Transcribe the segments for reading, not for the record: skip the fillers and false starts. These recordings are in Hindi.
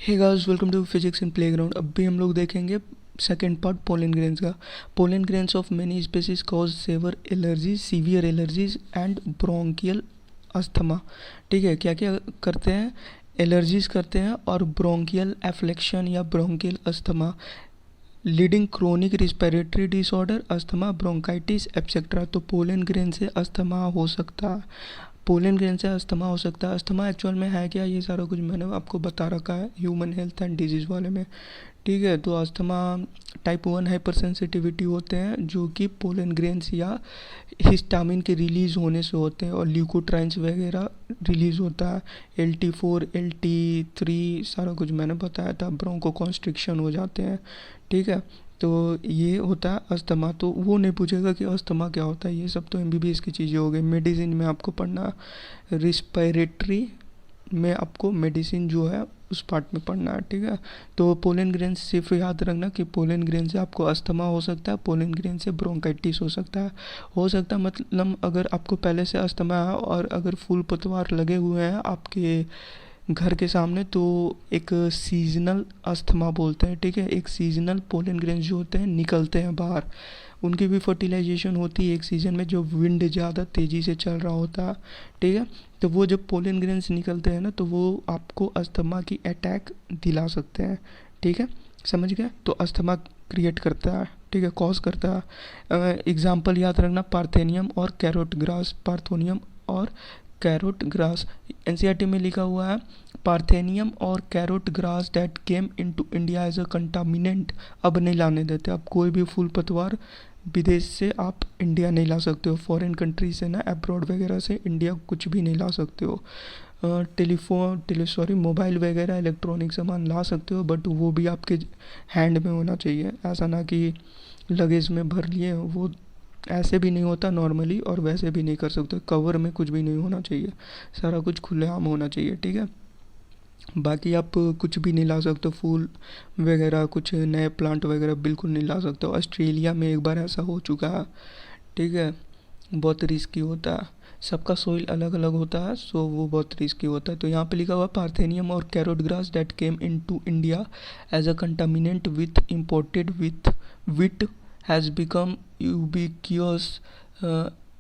Hey guys, welcome to physics in playground. अब भी हम लोग देखेंगे सेकेंड पार्ट पोलन ग्रेन्स का। Pollen grains of many species cause severe allergies, severe allergies and bronchial asthma. ठीक है, क्या क्या करते हैं? एलर्जीज करते हैं और ब्रोंकियल एफ्लेक्शन या bronchial asthma, leading chronic respiratory disorder, asthma, bronchitis etcetera. तो पोलन ग्रेन से अस्थमा हो सकता है, पोलन ग्रेन से अस्थमा हो सकता है। अस्थमा एक्चुअल में है क्या, ये सारा कुछ मैंने आपको बता रखा है ह्यूमन हेल्थ एंड डिजीज़ वाले में। ठीक है, तो अस्थमा टाइप 1 हाइपर सेंसिटिविटी होते हैं जो कि पोलन ग्रेन्स या हिस्टामिन के रिलीज़ होने से होते हैं, और ल्यूकोट्राइन्स वगैरह रिलीज़ होता है। LT4 LT3 सारा कुछ मैंने बताया था, ब्रोंको कॉन्स्ट्रिक्शन हो जाते हैं। ठीक है, तो ये होता है अस्थमा। तो वो नहीं पूछेगा कि अस्थमा क्या होता है, ये सब तो MBBS की चीज़ें हो गई। मेडिसिन में आपको पढ़ना, रिस्पिरेटरी में आपको मेडिसिन जो है उस पार्ट में पढ़ना है। ठीक है, तो पोलन ग्रेन सिर्फ याद रखना कि पोलन ग्रेन से आपको अस्थमा हो सकता है, पोलन ग्रेन से ब्रोंकाइटिस हो सकता है। मतलब अगर आपको पहले से अस्थमा है और अगर फूल पतवार लगे हुए हैं आपके घर के सामने, तो एक सीजनल अस्थमा बोलते हैं। ठीक है, एक सीजनल पोलन ग्रेन्स जो होते हैं निकलते हैं बाहर, उनकी भी फर्टिलाइजेशन होती है एक सीज़न में, जो विंड ज़्यादा तेज़ी से चल रहा होता है। ठीक है, तो वो जब पोलन ग्रेन्स निकलते हैं ना, तो वो आपको अस्थमा की अटैक दिला सकते हैं। ठीक है, समझ गए? तो अस्थमा क्रिएट करता है, ठीक है, कॉज करता है। एग्जाम्पल याद रखना, पार्थेनियम और कैरोट ग्रास, पार्थोनियम और कैरोट ग्रास। NCERT में लिखा हुआ है पार्थेनियम और carrot grass that came into India as a contaminant. अब नहीं लाने देते, अब कोई भी फूल पतवार विदेश से आप इंडिया नहीं ला सकते हो, फॉरेन कंट्री से ना, अब्रॉड वगैरह से इंडिया कुछ भी नहीं ला सकते हो। मोबाइल वगैरह इलेक्ट्रॉनिक सामान ला सकते हो, बट वो भी आपके हैंड में होना चाहिए। ऐसा ना कि लगेज में भर लिए, वो ऐसे भी नहीं होता नॉर्मली, और वैसे भी नहीं कर सकते। कवर में कुछ भी नहीं होना चाहिए, सारा कुछ खुलेआम होना चाहिए। ठीक है, बाकी आप कुछ भी नहीं ला सकते, फूल वगैरह कुछ नए प्लांट वगैरह बिल्कुल नहीं ला सकते। ऑस्ट्रेलिया में एक बार ऐसा हो चुका है। ठीक है, बहुत रिस्की होता है, सबका सोइल अलग अलग होता है, सो वो बहुत रिस्की होता है। तो यहाँ पे लिखा हुआ पार्थेनियम और carrot grass that came into India as a contaminant with imported with wheat has become ubiquitous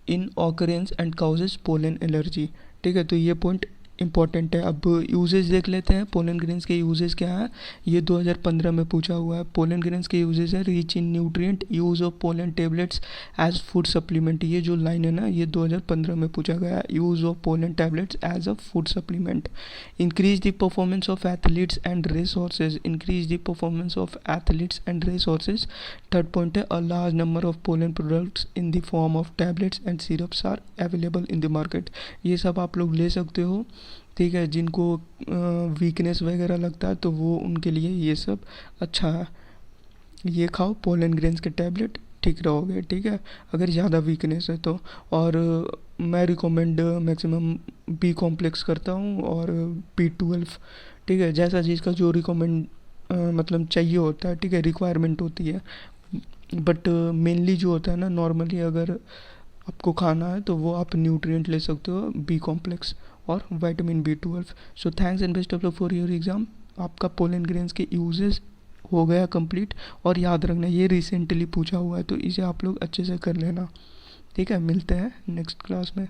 in occurrence and causes pollen allergy। ठीक है, तो ये पॉइंट इंपॉर्टेंट है। अब यूजेस देख लेते हैं, पोलन ग्रेन्स के यूजेस क्या है। ये 2015 में पूछा हुआ है। पोलन ग्रेन्स के यूजेस है, rich in nutrient, use of pollen tablets as food supplement. ये जो लाइन है ना, ये 2015 में पूछा गया है, use of pollen tablets as a food supplement. Increase the performance of athletes and race horses, increase the performance of athletes and race horses. Third point है, a large number of pollen products in the form of tablets and syrups are available in the market. ये सब आप लोग ले सकते हो। ठीक है, जिनको वीकनेस वगैरह लगता है तो वो उनके लिए ये सब अच्छा है। ये खाओ पोलन ग्रेन्स के टैबलेट, ठीक रहोगे। ठीक है, अगर ज़्यादा वीकनेस है तो। और मैं रिकमेंड मैक्सिमम B कॉम्प्लेक्स करता हूँ और B12। ठीक है, जैसा चीज़ का जो रिकमेंड मतलब चाहिए होता है, ठीक है, रिक्वायरमेंट होती है। बट मेनली जो होता है ना, नॉर्मली अगर आपको खाना है तो वो आप न्यूट्रिएंट ले सकते हो, B कॉम्प्लेक्स और vitamin B12। So thanks and best of luck for your exam. आपका पोलन ग्रेन्स के यूजेस हो गया कंप्लीट। और याद रखना, ये रिसेंटली पूछा हुआ है, तो इसे आप लोग अच्छे से कर लेना। ठीक है, मिलते हैं नेक्स्ट क्लास में।